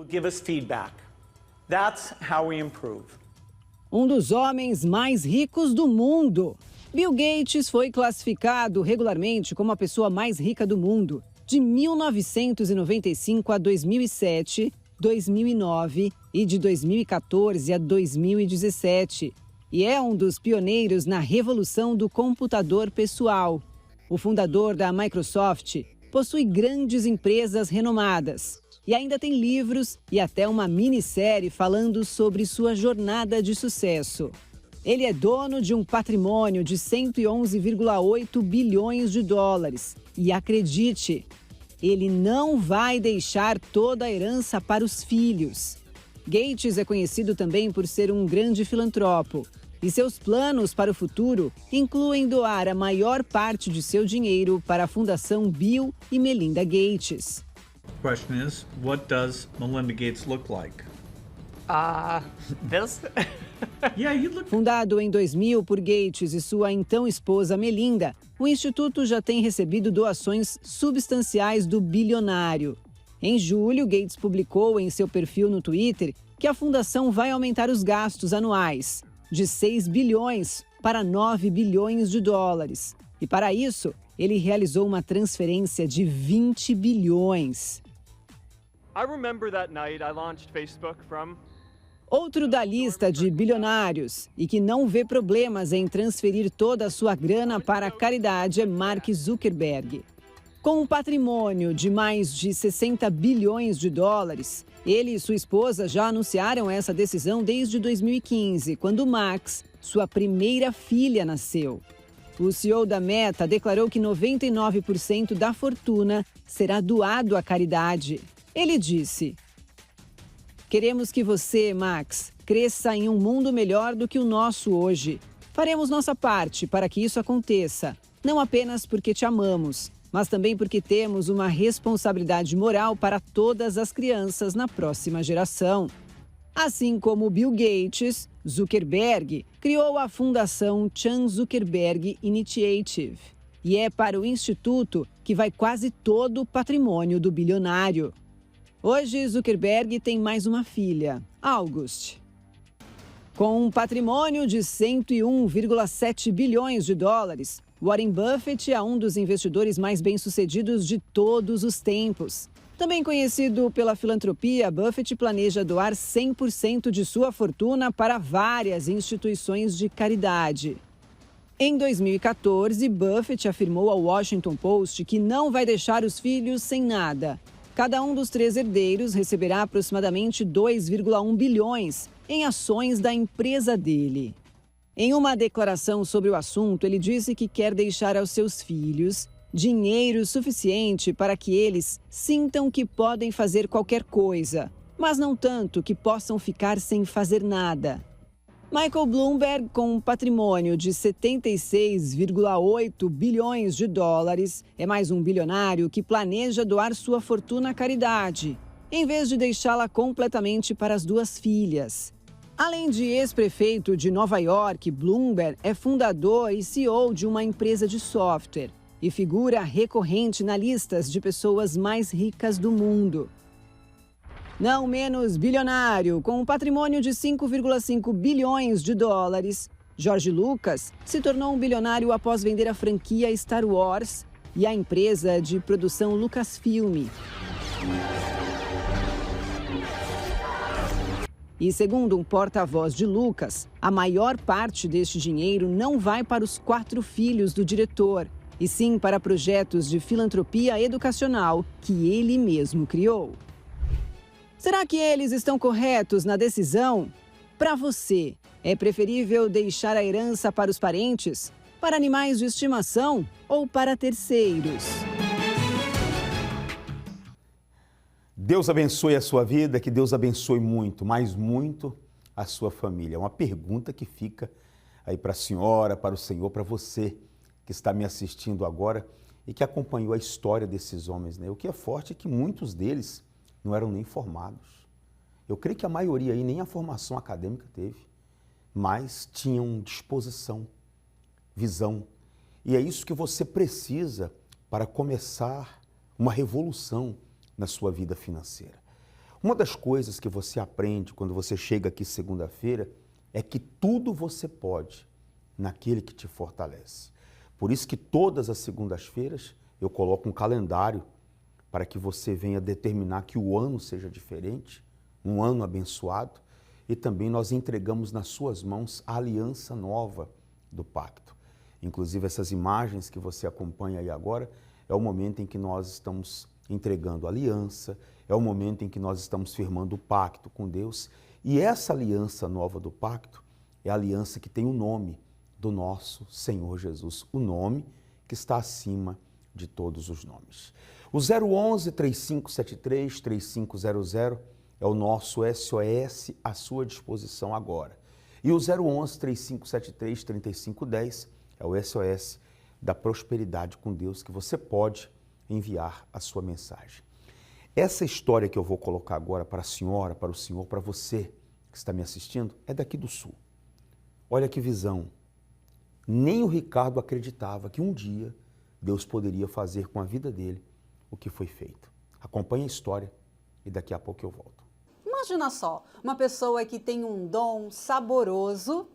give us feedback. That's how we improve. Um dos homens mais ricos do mundo. Bill Gates foi classificado regularmente como a pessoa mais rica do mundo de 1995 a 2007, 2009 e de 2014 a 2017. E é um dos pioneiros na revolução do computador pessoal. O fundador da Microsoft possui grandes empresas renomadas e ainda tem livros e até uma minissérie falando sobre sua jornada de sucesso. Ele é dono de um patrimônio de 111,8 bilhões de dólares. E acredite, ele não vai deixar toda a herança para os filhos. Gates é conhecido também por ser um grande filantropo. E seus planos para o futuro incluem doar a maior parte de seu dinheiro para a Fundação Bill e Melinda Gates. The question is, what does Melinda Gates look like? This? Yeah, you look... Fundado em 2000 por Gates e sua então esposa Melinda, o instituto já tem recebido doações substanciais do bilionário. Em julho, Gates publicou em seu perfil no Twitter que a fundação vai aumentar os gastos anuais de 6 bilhões para 9 bilhões de dólares. E para isso, ele realizou uma transferência de 20 bilhões. I remember that night I launched Facebook from... Outro da lista de bilionários e que não vê problemas em transferir toda a sua grana para a caridade é Mark Zuckerberg. Com um patrimônio de mais de 60 bilhões de dólares, ele e sua esposa já anunciaram essa decisão desde 2015, quando Max, sua primeira filha, nasceu. O CEO da Meta declarou que 99% da fortuna será doado à caridade. Ele disse: "Queremos que você, Max, cresça em um mundo melhor do que o nosso hoje. Faremos nossa parte para que isso aconteça, não apenas porque te amamos, mas também porque temos uma responsabilidade moral para todas as crianças na próxima geração." Assim como Bill Gates, Zuckerberg criou a Fundação Chan Zuckerberg Initiative. E é para o instituto que vai quase todo o patrimônio do bilionário. Hoje, Zuckerberg tem mais uma filha, August. Com um patrimônio de 101,7 bilhões de dólares, Warren Buffett é um dos investidores mais bem-sucedidos de todos os tempos. Também conhecido pela filantropia, Buffett planeja doar 100% de sua fortuna para várias instituições de caridade. Em 2014, Buffett afirmou ao Washington Post que não vai deixar os filhos sem nada. Cada um dos 3 herdeiros receberá aproximadamente 2,1 bilhões em ações da empresa dele. Em uma declaração sobre o assunto, ele disse que quer deixar aos seus filhos dinheiro suficiente para que eles sintam que podem fazer qualquer coisa, mas não tanto que possam ficar sem fazer nada. Michael Bloomberg, com um patrimônio de 76,8 bilhões de dólares, é mais um bilionário que planeja doar sua fortuna à caridade, em vez de deixá-la completamente para as 2 filhas. Além de ex-prefeito de Nova York, Bloomberg é fundador e CEO de uma empresa de software e figura recorrente na listas de pessoas mais ricas do mundo. Não menos bilionário, com um patrimônio de 5,5 bilhões de dólares, George Lucas se tornou um bilionário após vender a franquia Star Wars e a empresa de produção Lucasfilm. E segundo um porta-voz de Lucas, a maior parte deste dinheiro não vai para os 4 filhos do diretor, e sim para projetos de filantropia educacional que ele mesmo criou. Será que eles estão corretos na decisão? Para você, é preferível deixar a herança para os parentes, para animais de estimação ou para terceiros? Deus abençoe a sua vida, que Deus abençoe muito, mas muito a sua família. É uma pergunta que fica aí para a senhora, para o senhor, para você que está me assistindo agora e que acompanhou a história desses homens, né? O que é forte é que muitos deles não eram nem formados. Eu creio que a maioria aí nem a formação acadêmica teve, mas tinham disposição, visão. E é isso que você precisa para começar uma revolução na sua vida financeira. Uma das coisas que você aprende quando você chega aqui segunda-feira é que tudo você pode naquele que te fortalece. Por isso que todas as segundas-feiras eu coloco um calendário para que você venha determinar que o ano seja diferente, um ano abençoado, e também nós entregamos nas suas mãos a aliança nova do pacto. Inclusive essas imagens que você acompanha aí agora é o momento em que nós estamos entregando a aliança, é o momento em que nós estamos firmando o pacto com Deus. E essa aliança nova do pacto é a aliança que tem o nome do nosso Senhor Jesus, o nome que está acima de todos os nomes. O 011-3573-3500 é o nosso SOS à sua disposição agora. E o 011-3573-3510 é o SOS da prosperidade com Deus, que você pode enviar a sua mensagem. Essa história que eu vou colocar agora para a senhora, para o senhor, para você que está me assistindo, é daqui do Sul. Olha que visão. Nem o Ricardo acreditava que um dia Deus poderia fazer com a vida dele o que foi feito. Acompanhe a história e daqui a pouco eu volto. Imagina só, uma pessoa que tem um dom saboroso,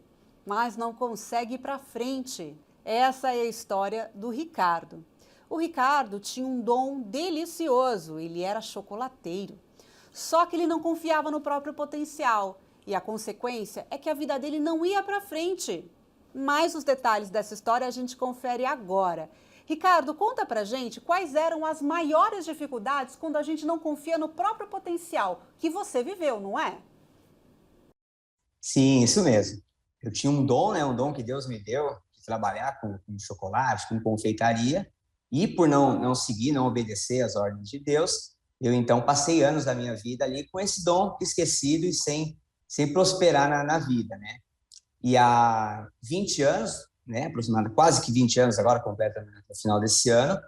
mas não consegue ir para frente. Essa é a história do Ricardo. O Ricardo tinha um dom delicioso, ele era chocolateiro. Só que ele não confiava no próprio potencial e a consequência é que a vida dele não ia para frente. Mais os detalhes dessa história a gente confere agora. Ricardo, conta pra gente quais eram as maiores dificuldades quando a gente não confia no próprio potencial que você viveu, não é? Sim, isso mesmo. Eu tinha um dom, né, um dom que Deus me deu, de trabalhar com chocolate, com confeitaria, e por não seguir, não obedecer às ordens de Deus, eu então passei anos da minha vida ali com esse dom esquecido e sem prosperar na vida, né? E há 20 anos, né, aproximadamente, quase que 20 anos agora, completa no final desse ano,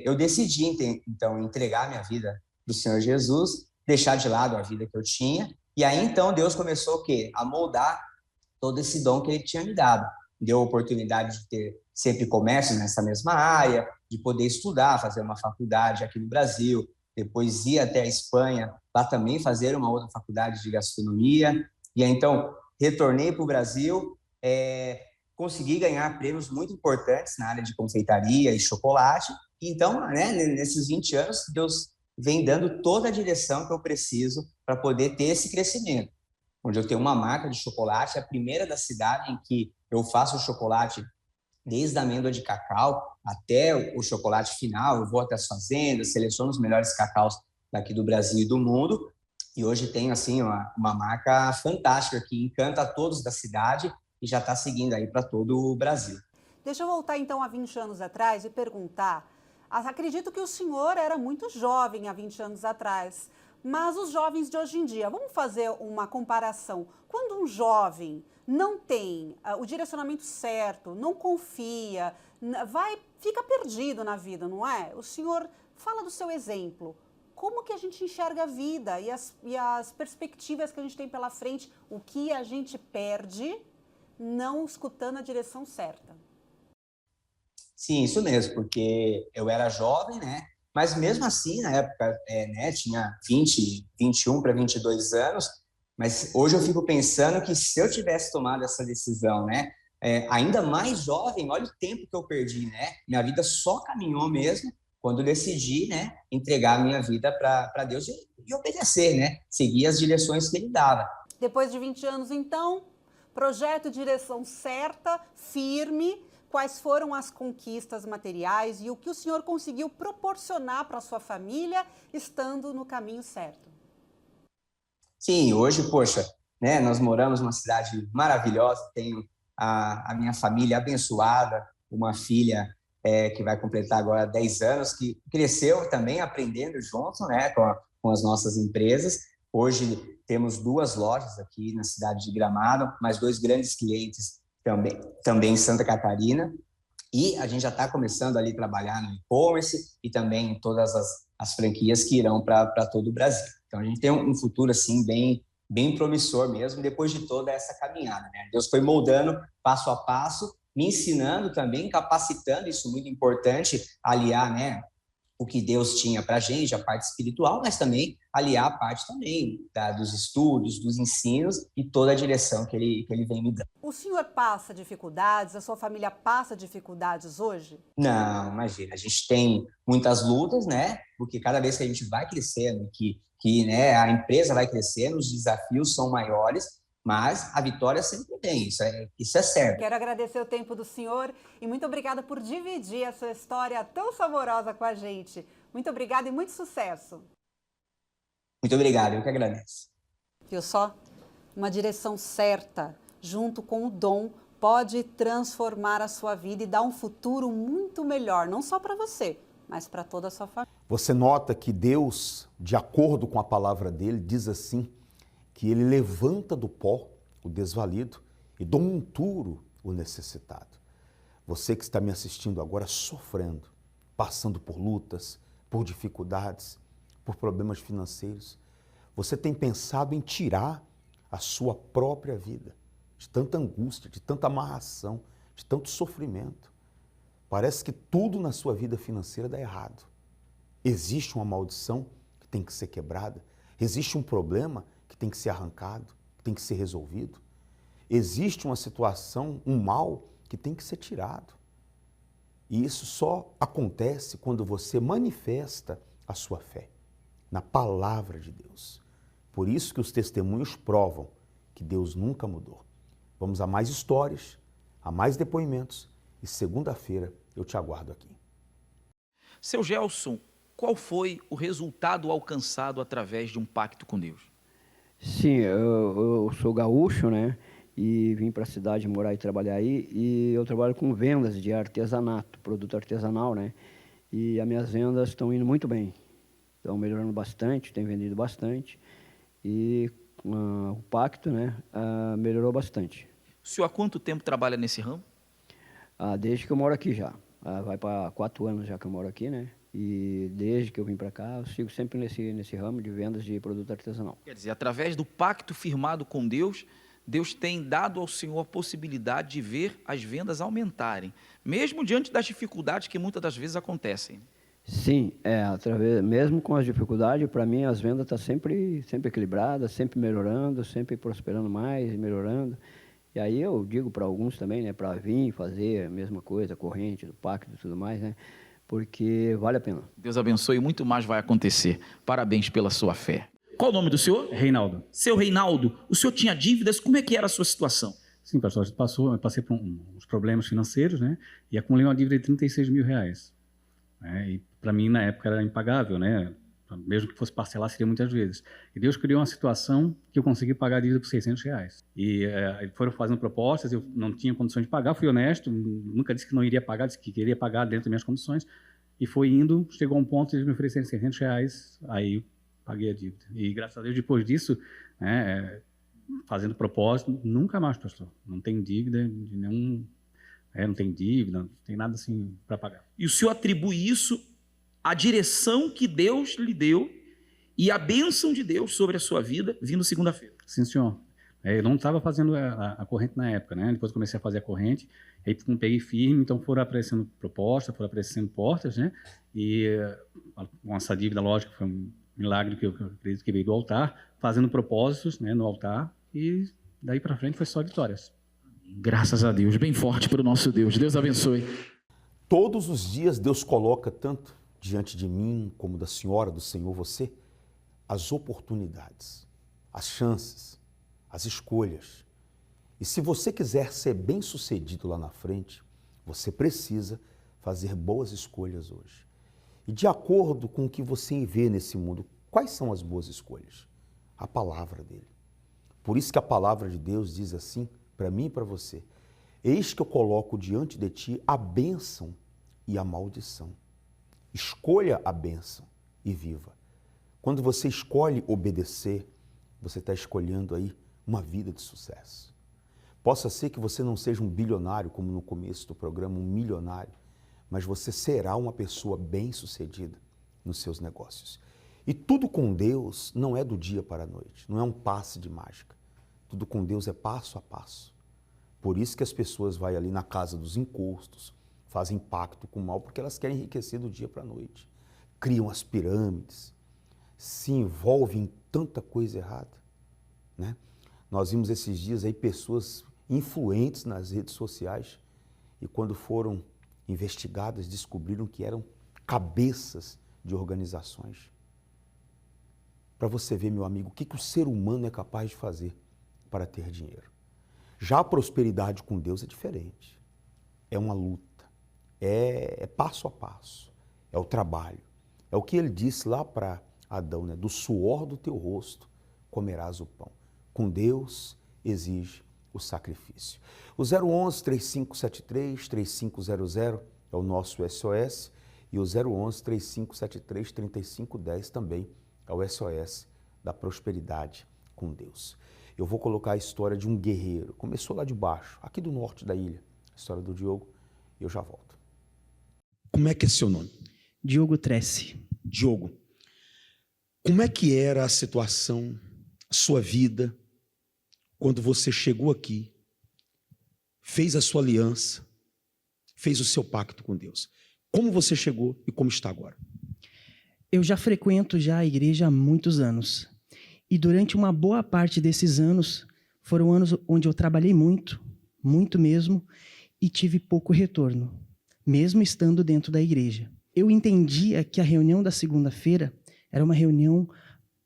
eu decidi, então, entregar minha vida para o Senhor Jesus, deixar de lado a vida que eu tinha, e aí, então, Deus começou o quê? A moldar todo esse dom que Ele tinha me dado. Deu a oportunidade de ter sempre comércio nessa mesma área, de poder estudar, fazer uma faculdade aqui no Brasil, depois ir até a Espanha, lá também fazer uma outra faculdade de gastronomia, e aí, então, retornei para o Brasil, consegui ganhar prêmios muito importantes na área de confeitaria e chocolate. Então, né, nesses 20 anos, Deus vem dando toda a direção que eu preciso para poder ter esse crescimento. Onde eu tenho uma marca de chocolate, a primeira da cidade em que eu faço o chocolate desde a amêndoa de cacau até o chocolate final. Eu vou até as fazendas, seleciono os melhores cacaus daqui do Brasil e do mundo. E hoje tenho assim, uma marca fantástica que encanta a todos da cidade e já está seguindo aí para todo o Brasil. Deixa eu voltar então a 20 anos atrás e perguntar. Acredito que o senhor era muito jovem há 20 anos atrás, mas os jovens de hoje em dia, vamos fazer uma comparação. Quando um jovem não tem o direcionamento certo, não confia, fica perdido na vida, não é? O senhor fala do seu exemplo. Como que a gente enxerga a vida e as perspectivas que a gente tem pela frente, o que a gente perde não escutando a direção certa? Sim, isso mesmo, porque eu era jovem, né? Mas mesmo assim, na época, né, tinha 21 para 22 anos, mas hoje eu fico pensando que se eu tivesse tomado essa decisão, né, ainda mais jovem, olha o tempo que eu perdi, né? Minha vida só caminhou mesmo quando eu decidi, né, entregar a minha vida para Deus e obedecer, né? Seguir as direções que Ele dava. Depois de 20 anos, então, projeto, direção certa, firme. Quais foram as conquistas materiais e o que o senhor conseguiu proporcionar para a sua família estando no caminho certo? Sim, hoje, poxa, né, nós moramos numa cidade maravilhosa, tenho a minha família abençoada, uma filha que vai completar agora 10 anos, que cresceu também aprendendo junto, né, com as nossas empresas. Hoje temos 2 lojas aqui na cidade de Gramado, mais 2 grandes clientes também em Santa Catarina, e a gente já está começando ali a trabalhar no e-commerce e também em todas as franquias que irão para todo o Brasil. Então a gente tem um futuro assim bem promissor mesmo, depois de toda essa caminhada, né? Deus foi moldando passo a passo, me ensinando também, capacitando, isso é muito importante, aliar, né, o que Deus tinha para a gente, a parte espiritual, mas também aliar a parte também dos estudos, dos ensinos e toda a direção que ele vem me dando. O senhor passa dificuldades? A sua família passa dificuldades hoje? Não, imagina, a gente tem muitas lutas, né? Porque cada vez que a gente vai crescendo, né, a empresa vai crescendo, os desafios são maiores, mas a vitória sempre tem, isso é certo. Quero agradecer o tempo do senhor e muito obrigada por dividir a sua história tão saborosa com a gente. Muito obrigada e muito sucesso. Muito obrigado, eu que agradeço. Viu só? Uma direção certa, junto com o dom, pode transformar a sua vida e dar um futuro muito melhor, não só para você, mas para toda a sua família. Você nota que Deus, de acordo com a palavra dele, diz assim, que ele levanta do pó o desvalido e do monturo o necessitado. Você que está me assistindo agora sofrendo, passando por lutas, por dificuldades, por problemas financeiros, você tem pensado em tirar a sua própria vida de tanta angústia, de tanta amarração, de tanto sofrimento. Parece que tudo na sua vida financeira dá errado. Existe uma maldição que tem que ser quebrada, existe um problema que tem que ser arrancado, que tem que ser resolvido. Existe uma situação, um mal que tem que ser tirado. E isso só acontece quando você manifesta a sua fé na palavra de Deus. Por isso que os testemunhos provam que Deus nunca mudou. Vamos a mais histórias, a mais depoimentos e segunda-feira eu te aguardo aqui. Seu Gelson, qual foi o resultado alcançado através de um pacto com Deus? Sim, eu sou gaúcho, né? E vim para a cidade morar e trabalhar aí. E eu trabalho com vendas de artesanato, produto artesanal, né? E as minhas vendas estão indo muito bem. Estão melhorando bastante, tem vendido bastante. E o pacto, né, melhorou bastante. O senhor há quanto tempo trabalha nesse ramo? Desde que eu moro aqui já. Vai para 4 anos já que eu moro aqui, né? E desde que eu vim para cá, eu sigo sempre nesse ramo de vendas de produto artesanal. Quer dizer, através do pacto firmado com Deus, Deus tem dado ao senhor a possibilidade de ver as vendas aumentarem, mesmo diante das dificuldades que muitas das vezes acontecem. Sim, mesmo com as dificuldades, para mim as vendas estão sempre equilibradas, sempre melhorando, sempre prosperando mais, melhorando. E aí eu digo para alguns também, né, para vir fazer a mesma coisa, corrente do pacto e tudo mais, né? Porque vale a pena. Deus abençoe e muito mais vai acontecer. Parabéns pela sua fé. Qual o nome do senhor? Reinaldo. Seu Reinaldo, o senhor tinha dívidas, como é que era a sua situação? Sim, pastor, eu passei por uns problemas financeiros, né? E acumulei uma dívida de 36 mil reais. Né? E para mim, na época, era impagável, né? Mesmo que fosse parcelar, seria muitas vezes. E Deus criou uma situação que eu consegui pagar a dívida por 600 reais. E foram fazendo propostas, eu não tinha condições de pagar, fui honesto, nunca disse que não iria pagar, disse que queria pagar dentro das minhas condições. E foi indo, chegou a um ponto de eles me oferecerem 600 reais, aí eu paguei a dívida. E graças a Deus, depois disso, né, fazendo propósito, nunca mais, pastor. Não tem dívida de nenhum... não tem dívida, não tem nada assim para pagar. E o senhor atribui isso à direção que Deus lhe deu e à bênção de Deus sobre a sua vida, vindo segunda-feira? Sim, senhor. Eu não estava fazendo a corrente na época, né? Depois comecei a fazer a corrente, aí peguei firme, então foram aparecendo propostas, foram aparecendo portas, né? E com essa dívida, lógico, foi um milagre que eu acredito que veio do altar, fazendo propósitos, né, no altar, e daí para frente foi só vitórias. Graças a Deus, bem forte para o nosso Deus. Deus abençoe. Todos os dias Deus coloca tanto diante de mim como da senhora, do Senhor, você, as oportunidades, as chances, as escolhas. E se você quiser ser bem-sucedido lá na frente, você precisa fazer boas escolhas hoje. E de acordo com o que você vê nesse mundo, quais são as boas escolhas? A palavra dele. Por isso que a palavra de Deus diz assim, para mim e para você: eis que eu coloco diante de ti a bênção e a maldição. Escolha a bênção e viva. Quando você escolhe obedecer, você está escolhendo aí uma vida de sucesso. Possa ser que você não seja um bilionário, como no começo do programa, um milionário, mas você será uma pessoa bem-sucedida nos seus negócios. E tudo com Deus não é do dia para a noite, não é um passe de mágica. Tudo com Deus é passo a passo. Por isso que as pessoas vão ali na casa dos encostos, fazem pacto com o mal, porque elas querem enriquecer do dia para a noite. criam as pirâmides, se envolvem em tanta coisa errada, né? Nós vimos esses dias aí pessoas influentes nas redes sociais e quando foram investigadas descobriram que eram cabeças de organizações. Para você ver, meu amigo, o que o ser humano é capaz de fazer para ter dinheiro. Já a prosperidade com Deus é diferente. É uma luta, é passo a passo, é o trabalho. É o que ele disse lá para Adão, né? Do suor do teu rosto comerás o pão. Com Deus exige o sacrifício. O 011-3573-3500 é o nosso SOS e o 011-3573-3510 também é o SOS da prosperidade com Deus. Eu vou colocar a história de um guerreiro. Começou lá de baixo, aqui do norte da ilha. A história do Diogo, e eu já volto. Como é que é seu nome? Diogo Tressi. Diogo, como é que era a situação, a sua vida, quando você chegou aqui, fez a sua aliança, fez o seu pacto com Deus? Como você chegou e como está agora? Eu já frequento a igreja há muitos anos. E durante uma boa parte desses anos, foram anos onde eu trabalhei muito, muito mesmo, e tive pouco retorno, mesmo estando dentro da igreja. Eu entendia que a reunião da segunda-feira era uma reunião,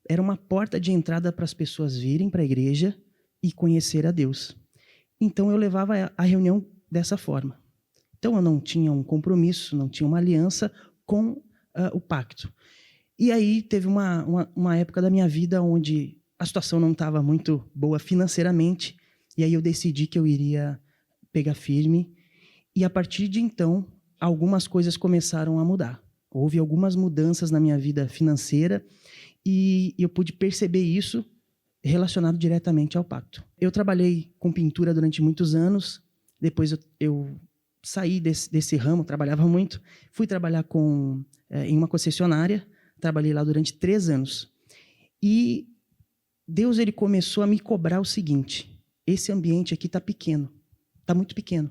era uma porta de entrada para as pessoas virem para a igreja e conhecer a Deus. Então eu levava a reunião dessa forma. Então eu não tinha um compromisso, não tinha uma aliança com o pacto. E aí teve uma época da minha vida onde a situação não estava muito boa financeiramente, e aí eu decidi que eu iria pegar firme, e a partir de então, algumas coisas começaram a mudar. Houve algumas mudanças na minha vida financeira, e eu pude perceber isso relacionado diretamente ao pacto. Eu trabalhei com pintura durante muitos anos, depois eu saí desse ramo, trabalhava muito, fui trabalhar em uma concessionária, trabalhei lá durante 3 anos. E Deus ele começou a me cobrar o seguinte: esse ambiente aqui está pequeno, está muito pequeno.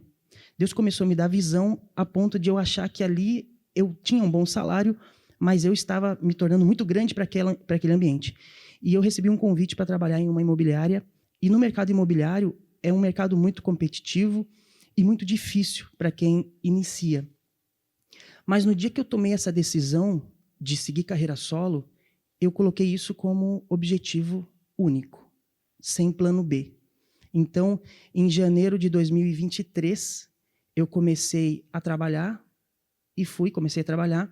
Deus começou a me dar visão a ponto de eu achar que ali eu tinha um bom salário, mas eu estava me tornando muito grande para aquele ambiente. E eu recebi um convite para trabalhar em uma imobiliária, e no mercado imobiliário é um mercado muito competitivo e muito difícil para quem inicia. Mas no dia que eu tomei essa decisão de seguir carreira solo, eu coloquei isso como objetivo único, sem plano B. Então, em janeiro de 2023, eu comecei a trabalhar, comecei a trabalhar,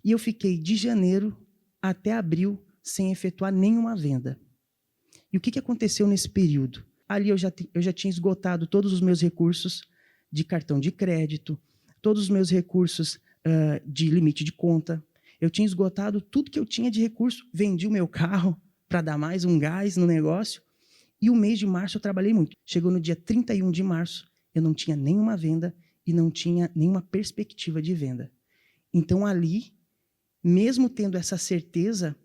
e eu fiquei de janeiro até abril sem efetuar nenhuma venda. E o que aconteceu nesse período? Ali eu já tinha esgotado todos os meus recursos de cartão de crédito, todos os meus recursos de limite de conta. Eu tinha esgotado tudo que eu tinha de recurso, vendi o meu carro para dar mais um gás no negócio, e o mês de março eu trabalhei muito. Chegou no dia 31 de março, eu não tinha nenhuma venda e não tinha nenhuma perspectiva de venda. Então ali, mesmo tendo essa certeza,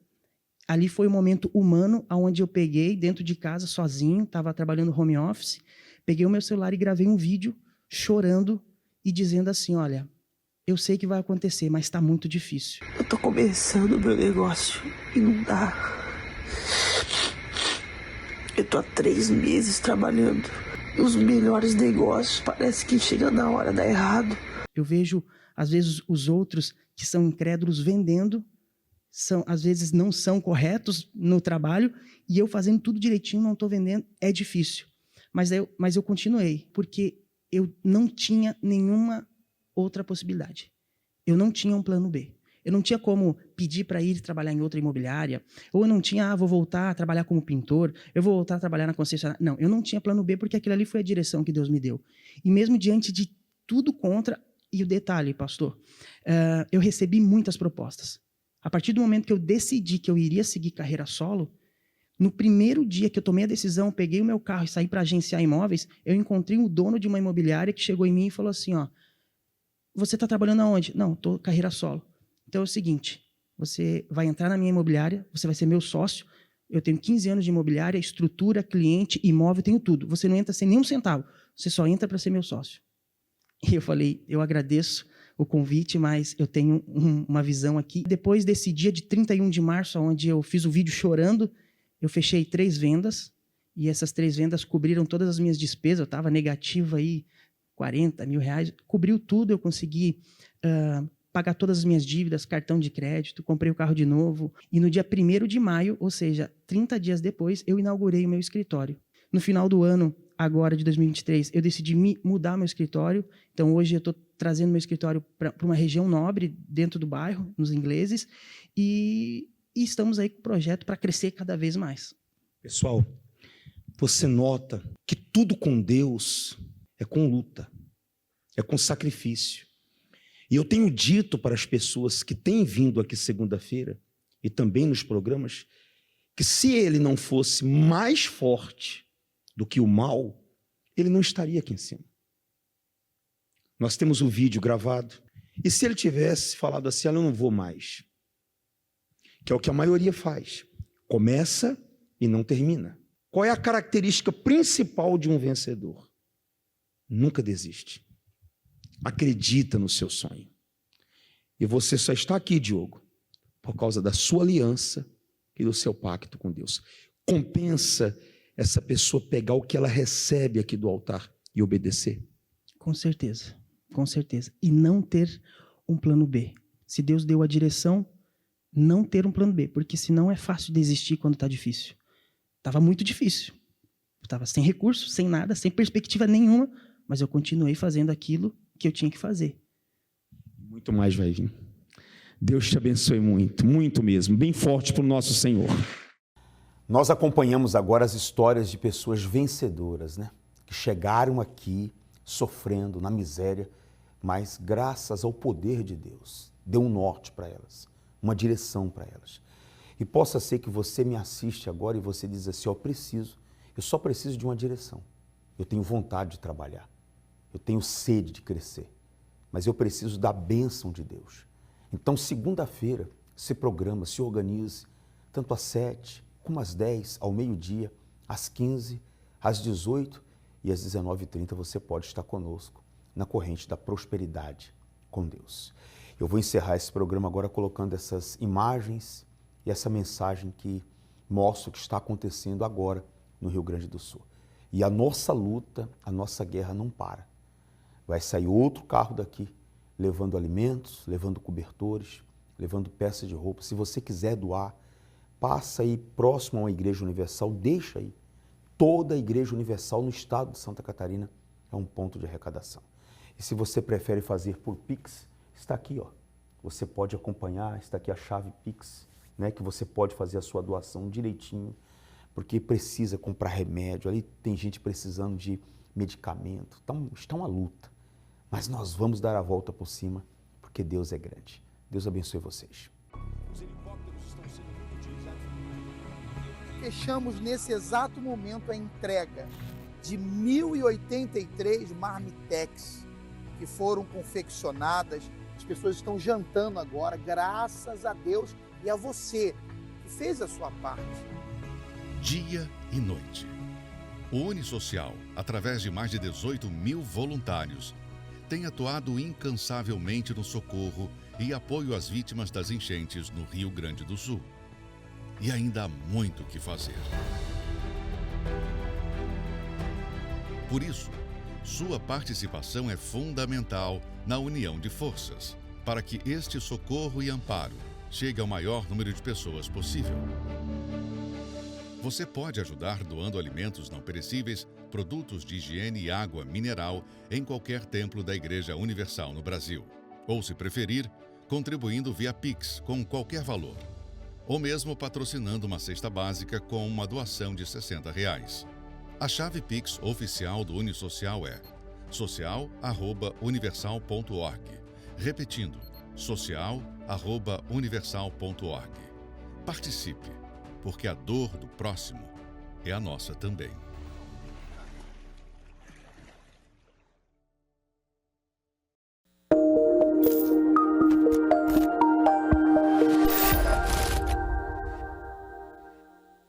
ali foi o momento humano onde eu peguei dentro de casa sozinho, estava trabalhando home office, peguei o meu celular e gravei um vídeo chorando e dizendo assim: olha, eu sei que vai acontecer, mas está muito difícil. Eu tô começando o meu negócio e não dá. Eu tô há 3 meses trabalhando nos melhores negócios. Parece que chega na hora, dá errado. Eu vejo, às vezes, os outros que são incrédulos vendendo, às vezes não são corretos no trabalho, e eu fazendo tudo direitinho, não estou vendendo, é difícil. Mas eu continuei, porque eu não tinha nenhuma outra possibilidade. Eu não tinha um plano B. Eu não tinha como pedir para ir trabalhar em outra imobiliária, ou eu não tinha, vou voltar a trabalhar como pintor, eu vou voltar a trabalhar na concessionária. Não, eu não tinha plano B, porque aquilo ali foi a direção que Deus me deu. E mesmo diante de tudo contra, e o detalhe, pastor, eu recebi muitas propostas. A partir do momento que eu decidi que eu iria seguir carreira solo, no primeiro dia que eu tomei a decisão, peguei o meu carro e saí para agenciar imóveis, eu encontrei o dono de uma imobiliária que chegou em mim e falou assim: ó, você está trabalhando aonde? Não, estou carreira solo. Então é o seguinte, você vai entrar na minha imobiliária, você vai ser meu sócio, eu tenho 15 anos de imobiliária, estrutura, cliente, imóvel, tenho tudo. Você não entra sem nenhum centavo, você só entra para ser meu sócio. E eu falei: eu agradeço, o convite, mas eu tenho uma visão aqui. Depois desse dia de 31 de março, onde eu fiz o vídeo chorando, eu fechei 3 vendas, e essas 3 vendas cobriram todas as minhas despesas. Eu estava negativo aí, 40 mil reais, cobriu tudo, eu consegui pagar todas as minhas dívidas, cartão de crédito, comprei o carro de novo, e no dia 1º de maio, ou seja, 30 dias depois, eu inaugurei o meu escritório. No final do ano, agora de 2023, eu decidi mudar meu escritório, então hoje eu estou trazendo meu escritório para uma região nobre, dentro do bairro, nos Ingleses, e estamos aí com o projeto para crescer cada vez mais. Pessoal, você nota que tudo com Deus é com luta, é com sacrifício. E eu tenho dito para as pessoas que têm vindo aqui segunda-feira, e também nos programas, que se ele não fosse mais forte do que o mal, ele não estaria aqui em cima. Nós temos o vídeo gravado, e se ele tivesse falado assim, eu não vou mais, que é o que a maioria faz, começa e não termina. Qual é a característica principal de um vencedor? Nunca desiste. Acredita no seu sonho. E você só está aqui, Diogo, por causa da sua aliança e do seu pacto com Deus. Compensa essa pessoa pegar o que ela recebe aqui do altar e obedecer? Com certeza, com certeza. E não ter um plano B. Se Deus deu a direção, não ter um plano B, porque senão é fácil desistir quando está difícil. Estava muito difícil. Eu estava sem recurso, sem nada, sem perspectiva nenhuma, mas eu continuei fazendo aquilo que eu tinha que fazer. Muito mais vai vir. Deus te abençoe muito, muito mesmo. Bem forte para o nosso Senhor. Nós acompanhamos agora as histórias de pessoas vencedoras, né? Que chegaram aqui sofrendo na miséria, mas graças ao poder de Deus, deu um norte para elas, uma direção para elas. E possa ser que você me assiste agora e você diz assim, eu só preciso de uma direção. Eu tenho vontade de trabalhar, eu tenho sede de crescer, mas eu preciso da bênção de Deus. Então, segunda-feira, se programa, se organize, tanto às 7, como às 10, ao meio-dia, às 15, às 18 e às 19h30 você pode estar conosco na corrente da prosperidade com Deus. Eu vou encerrar esse programa agora colocando essas imagens e essa mensagem que mostra o que está acontecendo agora no Rio Grande do Sul. E a nossa luta, a nossa guerra não para. Vai sair outro carro daqui, levando alimentos, levando cobertores, levando peças de roupa. Se você quiser doar, passa aí próximo a uma Igreja Universal, deixa aí. Toda a Igreja Universal no estado de Santa Catarina é um ponto de arrecadação. E se você prefere fazer por Pix, está aqui, ó. Você pode acompanhar, está aqui a chave Pix, né, que você pode fazer a sua doação direitinho, porque precisa comprar remédio, ali tem gente precisando de medicamento, então está uma luta. Mas nós vamos dar a volta por cima, porque Deus é grande. Deus abençoe vocês. Fechamos nesse exato momento a entrega de 1.083 marmitex que foram confeccionadas. As pessoas estão jantando agora, graças a Deus e a você que fez a sua parte. Dia e noite. O Unisocial, através de mais de 18 mil voluntários, tem atuado incansavelmente no socorro e apoio às vítimas das enchentes no Rio Grande do Sul. E ainda há muito o que fazer. Por isso, sua participação é fundamental na união de forças, para que este socorro e amparo chegue ao maior número de pessoas possível. Você pode ajudar doando alimentos não perecíveis, produtos de higiene e água mineral em qualquer templo da Igreja Universal no Brasil. Ou, se preferir, contribuindo via Pix com qualquer valor. Ou mesmo patrocinando uma cesta básica com uma doação de R$60. A chave Pix oficial do Unisocial é social@universal.org. Repetindo, social@universal.org. Participe, porque a dor do próximo é a nossa também.